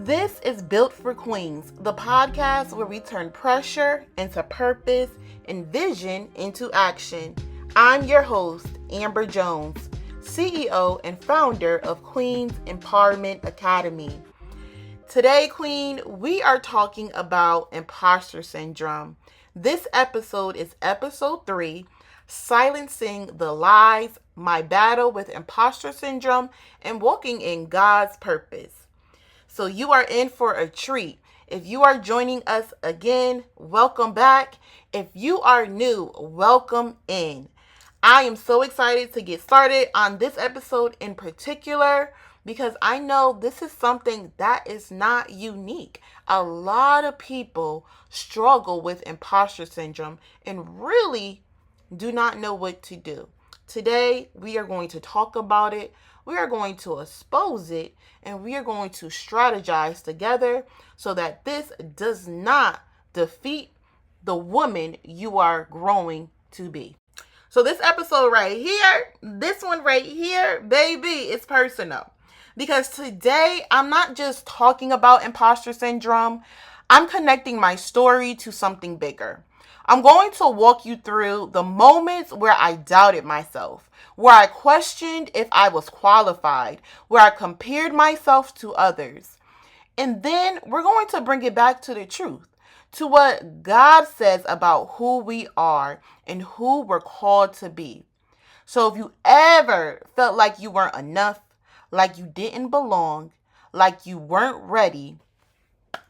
This is Built for Queens, the podcast where we turn pressure into purpose and vision into action. I'm your host, Amber Jones, CEO and founder of Queens Empowerment Academy. Today, Queen, we are talking about imposter syndrome. This episode is episode 3, Silencing the Lies, My Battle with Imposter Syndrome, and Walking in God's Purpose. So you are in for a treat. If you are joining us again, welcome back. If you are new, welcome in. I am so excited to get started on this episode in particular because I know this is something that is not unique. A lot of people struggle with imposter syndrome and really do not know what to do. Today, we are going to talk about it. We are going to expose it, and we are going to strategize together so that this does not defeat the woman you are growing to be. So this episode right here, this one right here, baby, it's personal. Because today, I'm not just talking about imposter syndrome. I'm connecting my story to something bigger. I'm going to walk you through the moments where I doubted myself, where I questioned if I was qualified, where I compared myself to others. And then we're going to bring it back to the truth, to what God says about who we are and who we're called to be. So if you ever felt like you weren't enough, like you didn't belong, like you weren't ready,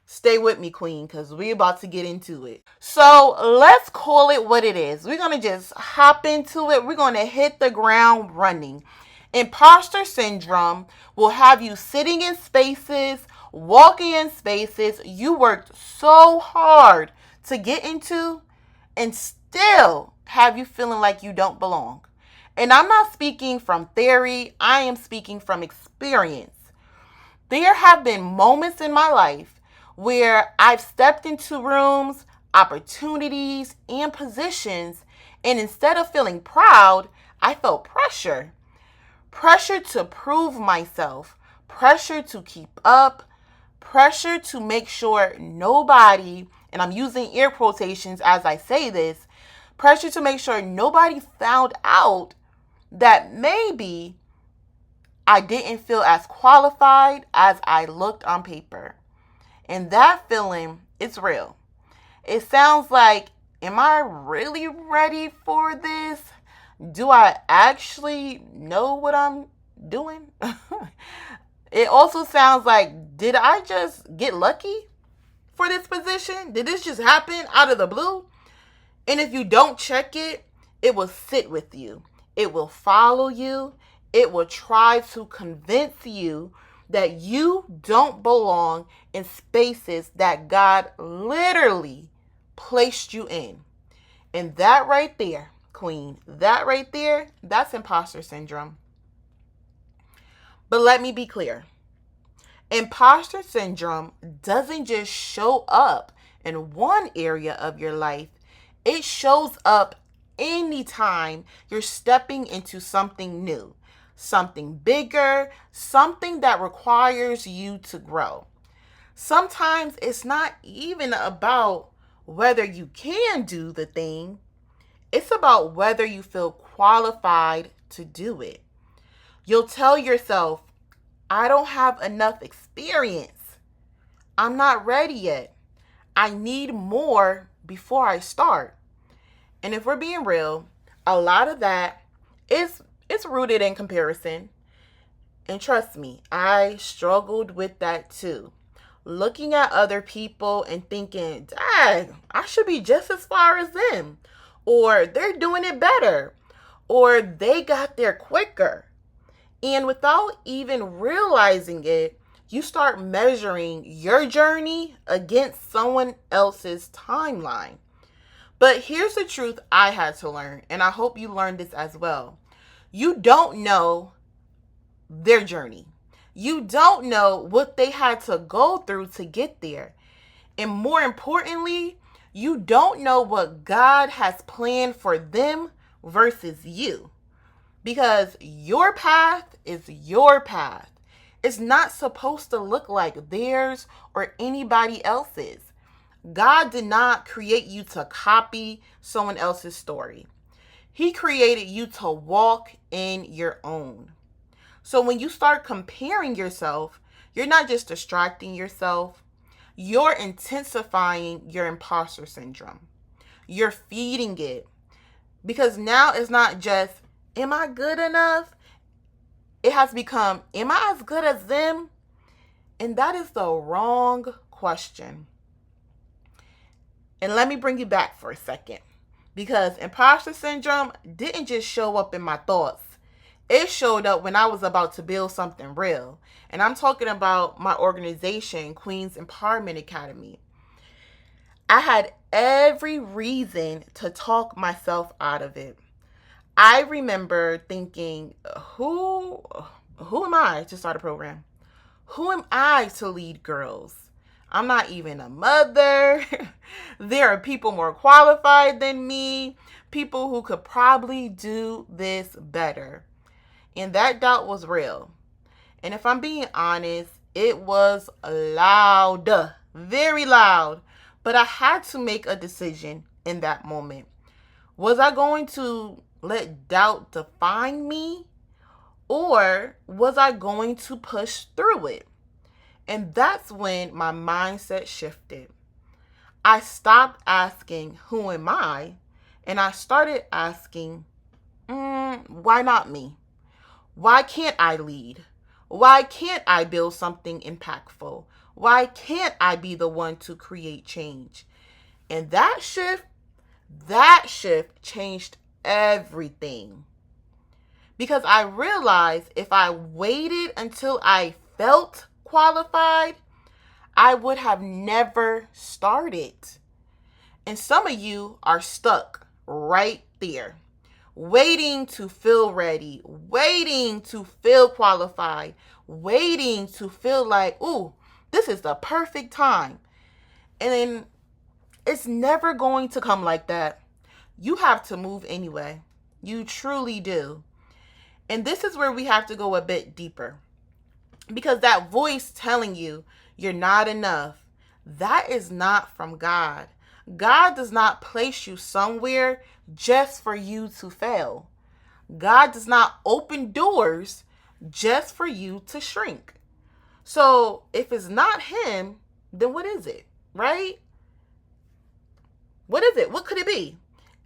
stay with me, Queen, because we're about to get into it. So let's call it what it is. We're going to just hop into it. We're going to hit the ground running. Imposter syndrome will have you sitting in spaces, walking in spaces you worked so hard to get into and still have you feeling like you don't belong. And I'm not speaking from theory. I am speaking from experience. There have been moments in my life where I've stepped into rooms, opportunities, and positions, and instead of feeling proud, I felt pressure. Pressure to prove myself, pressure to keep up, pressure to make sure nobody, and I'm using air quotations as I say this, pressure to make sure nobody found out that maybe I didn't feel as qualified as I looked on paper. And that feeling, it's real. It sounds like, am I really ready for this? Do I actually know what I'm doing? It also sounds like, did I just get lucky for this position? Did this just happen out of the blue? And if you don't check it, it will sit with you. It will follow you. It will try to convince you that you don't belong in spaces that God literally placed you in. And that right there, Queen, that right there, that's imposter syndrome. But let me be clear. Imposter syndrome doesn't just show up in one area of your life. It shows up anytime you're stepping into something new, something bigger, something that requires you to grow. Sometimes it's not even about whether you can do the thing. It's about whether you feel qualified to do it. You'll tell yourself, I don't have enough experience. I'm not ready yet. I need more before I start. And if we're being real, a lot of that is rooted in comparison. And trust me, I struggled with that too. Looking at other people and thinking, dang, I should be just as far as them. Or they're doing it better. Or they got there quicker. And without even realizing it, you start measuring your journey against someone else's timeline. But here's the truth I had to learn, and I hope you learned this as well. You don't know their journey. You don't know what they had to go through to get there. And more importantly, you don't know what God has planned for them versus you. Because your path is your path. is not supposed to look like theirs or anybody else's. God did not create you to copy someone else's story. He created you to walk in your own. So when you start comparing yourself, you're not just distracting yourself, you're intensifying your imposter syndrome. You're feeding it. Because now it's not just, am I good enough? It has become, am I as good as them? And that is the wrong question. And let me bring you back for a second. Because imposter syndrome didn't just show up in my thoughts. It showed up when I was about to build something real. And I'm talking about my organization, Queen's Empowerment Academy. I had every reason to talk myself out of it. I remember thinking, who am I to start a program? Who am I to lead girls? I'm not even a mother. There are people more qualified than me, people who could probably do this better. And that doubt was real. And if I'm being honest, it was loud, very loud. But I had to make a decision in that moment. Was I going to let doubt define me? Or was I going to push through it? And that's when my mindset shifted. I stopped asking, who am I? And I started asking, why not me? Why can't I lead? Why can't I build something impactful? Why can't I be the one to create change? And that shift changed everything. Because I realized if I waited until I felt qualified, I would have never started. And some of you are stuck right there, waiting to feel ready, waiting to feel qualified, waiting to feel like, ooh, this is the perfect time. And then it's never going to come like that. You have to move anyway. You truly do. And this is where we have to go a bit deeper. Because that voice telling you you're not enough, that is not from God. God does not place you somewhere just for you to fail. God does not open doors just for you to shrink. So if it's not him, then what is it, right? What is it? What could it be?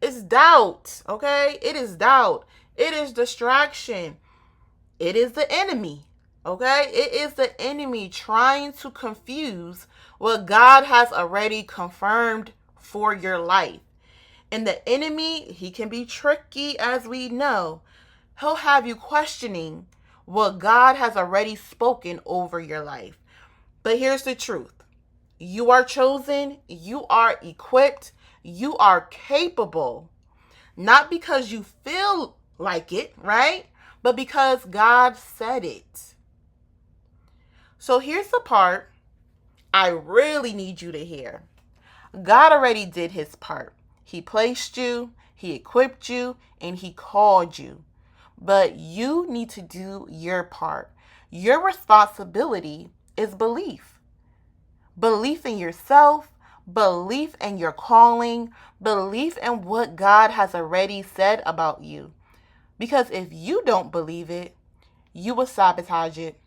It's doubt, okay? It is doubt. It is distraction. It is the enemy, okay? It is the enemy trying to confuse what God has already confirmed for your life. And the enemy, he can be tricky, as we know. He'll have you questioning what God has already spoken over your life. But here's the truth. You are chosen. You are equipped. You are capable. Not because you feel like it, right? But because God said it. So here's the part I really need you to hear. God already did his part. He placed you, he equipped you, and he called you. But you need to do your part. Your responsibility is belief. Belief in yourself, belief in your calling, belief in what God has already said about you. Because if you don't believe it, you will sabotage it.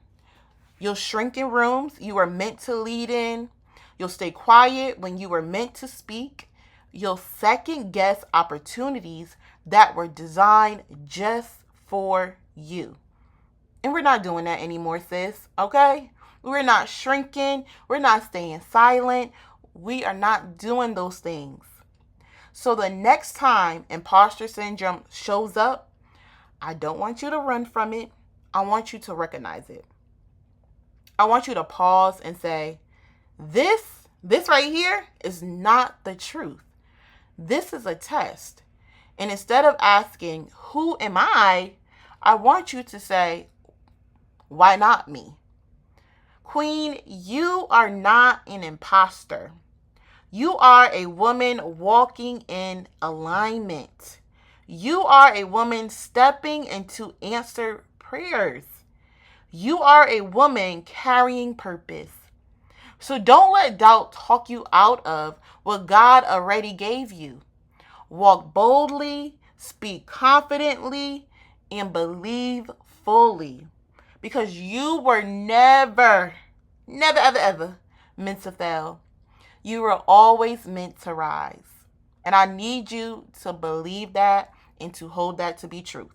You'll shrink in rooms you were meant to lead in. You'll stay quiet when you were meant to speak. You'll second guess opportunities that were designed just for you. And we're not doing that anymore, sis, okay? We're not shrinking. We're not staying silent. We are not doing those things. So the next time imposter syndrome shows up, I don't want you to run from it. I want you to recognize it. I want you to pause and say, this right here is not the truth. This is a test. And instead of asking, who am I want you to say, why not me? Queen, you are not an imposter. You are a woman walking in alignment. You are a woman stepping into answered prayers. You are a woman carrying purpose. So don't let doubt talk you out of what God already gave you. Walk boldly, speak confidently, and believe fully. Because you were never, ever meant to fail. You were always meant to rise. And I need you to believe that and to hold that to be truth.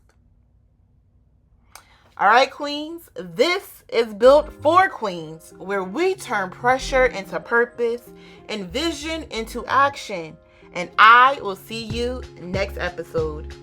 All right, queens, this is Built for Queens, where we turn pressure into purpose and vision into action. And I will see you next episode.